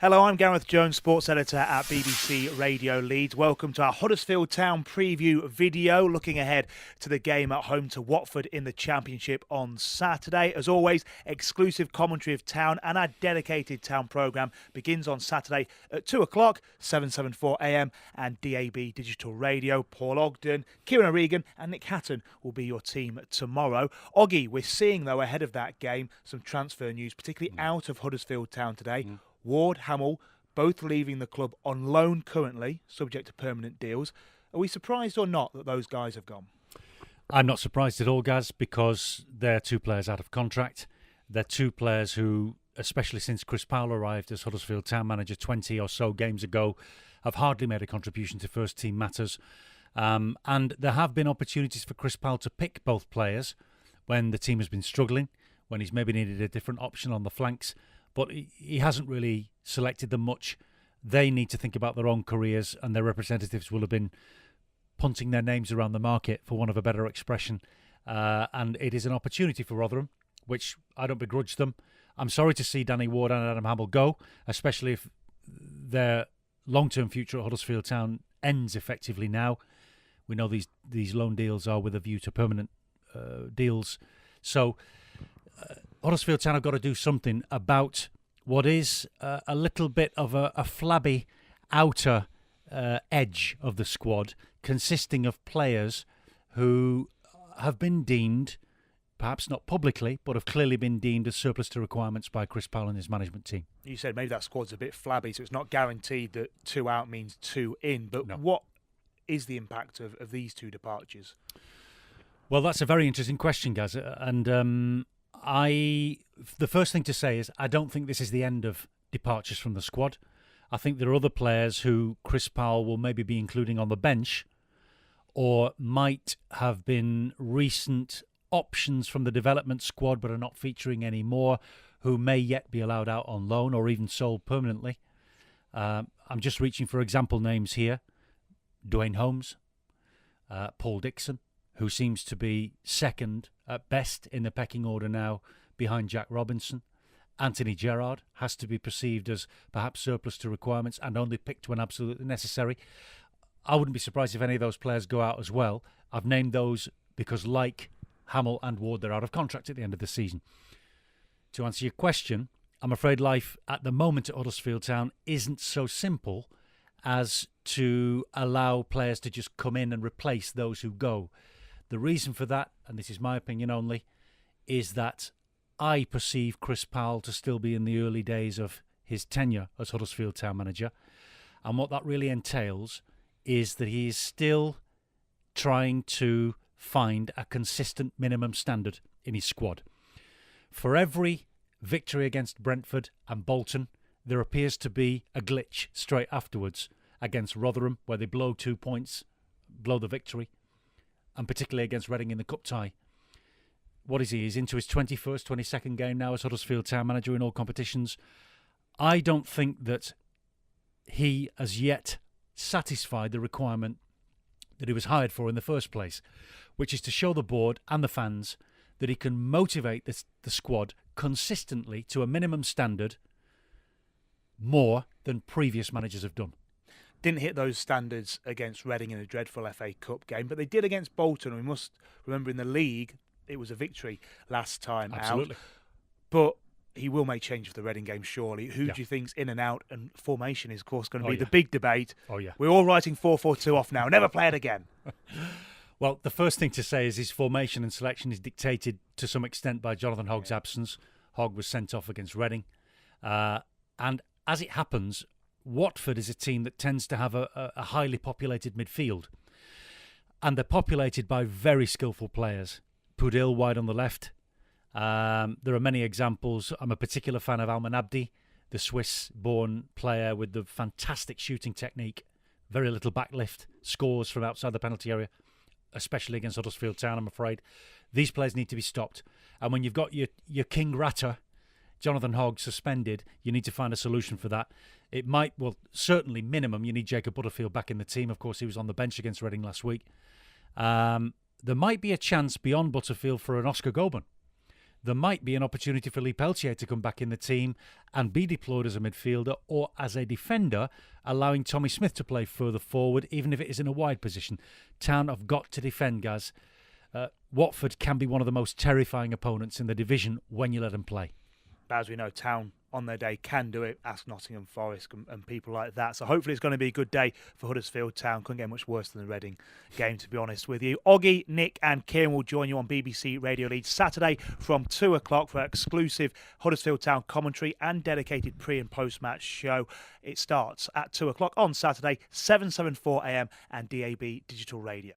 Hello, I'm Gareth Jones, sports editor at BBC Radio Leeds. Welcome to our Huddersfield Town preview video, looking ahead to the game at home to Watford in the Championship on Saturday. As always, exclusive commentary of Town, and our dedicated Town programme begins on Saturday at 2 o'clock, 774am and DAB Digital Radio. Paul Ogden, Kieran O'Regan and Nick Hatton will be your team tomorrow. Oggy, we're seeing, though, ahead of that game, some transfer news, particularly out of Huddersfield Town today. Ward, Hamill, both leaving the club on loan currently, subject to permanent deals. Are we surprised or not that those guys have gone? I'm not surprised at all, Gaz, because they're two players out of contract. They're two players who, especially since Chris Powell arrived as Huddersfield Town manager 20 or so games ago, have hardly made a contribution to first team matters. And there have been opportunities for Chris Powell to pick both players when the team has been struggling, when he's maybe needed a different option on the flanks. But he hasn't really selected them much. They need to think about their own careers, and their representatives will have been punting their names around the market, for want of a better expression. And it is an opportunity for Rotherham, which I don't begrudge them. I'm sorry to see Danny Ward and Adam Hamill go, especially if their long-term future at Huddersfield Town ends effectively now. We know these loan deals are with a view to permanent deals. So Huddersfield Town have got to do something about what is a little bit of a flabby outer edge of the squad, consisting of players who have been deemed, perhaps not publicly, but have clearly been deemed as surplus to requirements by Chris Powell and his management team. You said maybe that squad's a bit flabby, so it's not guaranteed that 2 out means 2 in. But No. What is the impact of these two departures? Well, that's a very interesting question, Gaz. And the first thing to say is I don't think this is the end of departures from the squad. I think there are other players who Chris Powell will maybe be including on the bench, or might have been recent options from the development squad but are not featuring anymore, who may yet be allowed out on loan or even sold permanently. I'm just reaching for example names here. Dwayne Holmes, Paul Dixon, who seems to be second at best in the pecking order now behind Jack Robinson. Anthony Gerrard has to be perceived as perhaps surplus to requirements and only picked when absolutely necessary. I wouldn't be surprised if any of those players go out as well. I've named those because, like Hamill and Ward, they're out of contract at the end of the season. To answer your question, I'm afraid life at the moment at Huddersfield Town isn't so simple as to allow players to just come in and replace those who go. The reason for that, and this is my opinion only, is that I perceive Chris Powell to still be in the early days of his tenure as Huddersfield Town manager. And what that really entails is that he is still trying to find a consistent minimum standard in his squad. For every victory against Brentford and Bolton, there appears to be a glitch straight afterwards against Rotherham, where they blow 2 points, blow the victory, and particularly against Reading in the cup tie. What is he? He's into his 21st, 22nd game now as Huddersfield Town manager in all competitions. I don't think that he has yet satisfied the requirement that he was hired for in the first place, which is to show the board and the fans that he can motivate the squad consistently to a minimum standard more than previous managers have done. Didn't hit those standards against Reading in a dreadful FA Cup game, but they did against Bolton. We must remember in the league, it was a victory last time Absolutely. out. But he will make change for the Reading game, surely. Who Yeah. do you think's in and out? And formation is, of course, going to be yeah. the big debate. Oh, yeah. We're all writing 4-4-2 off now. Never play it again. Well, the first thing to say is his formation and selection is dictated to some extent by Jonathan Hogg's absence. Hogg was sent off against Reading. And as it happens, Watford is a team that tends to have a highly populated midfield. And they're populated by very skillful players. Pudil wide on the left. There are many examples. I'm a particular fan of Alman Abdi, the Swiss-born player with the fantastic shooting technique, very little backlift, scores from outside the penalty area, especially against Huddersfield Town, I'm afraid. These players need to be stopped. And when you've got your King Ratter, Jonathan Hogg, suspended, you need to find a solution for that. It might, well, certainly minimum, you need Jacob Butterfield back in the team. Of course, he was on the bench against Reading last week. There might be a chance beyond Butterfield for an Oscar Goban. there might be an opportunity for Lee Peltier to come back in the team and be deployed as a midfielder or as a defender, allowing Tommy Smith to play further forward, even if it is in a wide position. Town have got to defend, Gaz. Watford can be one of the most terrifying opponents in the division when you let them play. As we know, Town on their day can do it. Ask Nottingham Forest and people like that. So hopefully it's going to be a good day for Huddersfield Town. Couldn't get much worse than the Reading game, to be honest with you. Oggy, Nick and Kieran will join you on BBC Radio Leeds Saturday from 2 o'clock for exclusive Huddersfield Town commentary and dedicated pre- and post-match show. It starts at 2 o'clock on Saturday, 774 AM and DAB Digital Radio.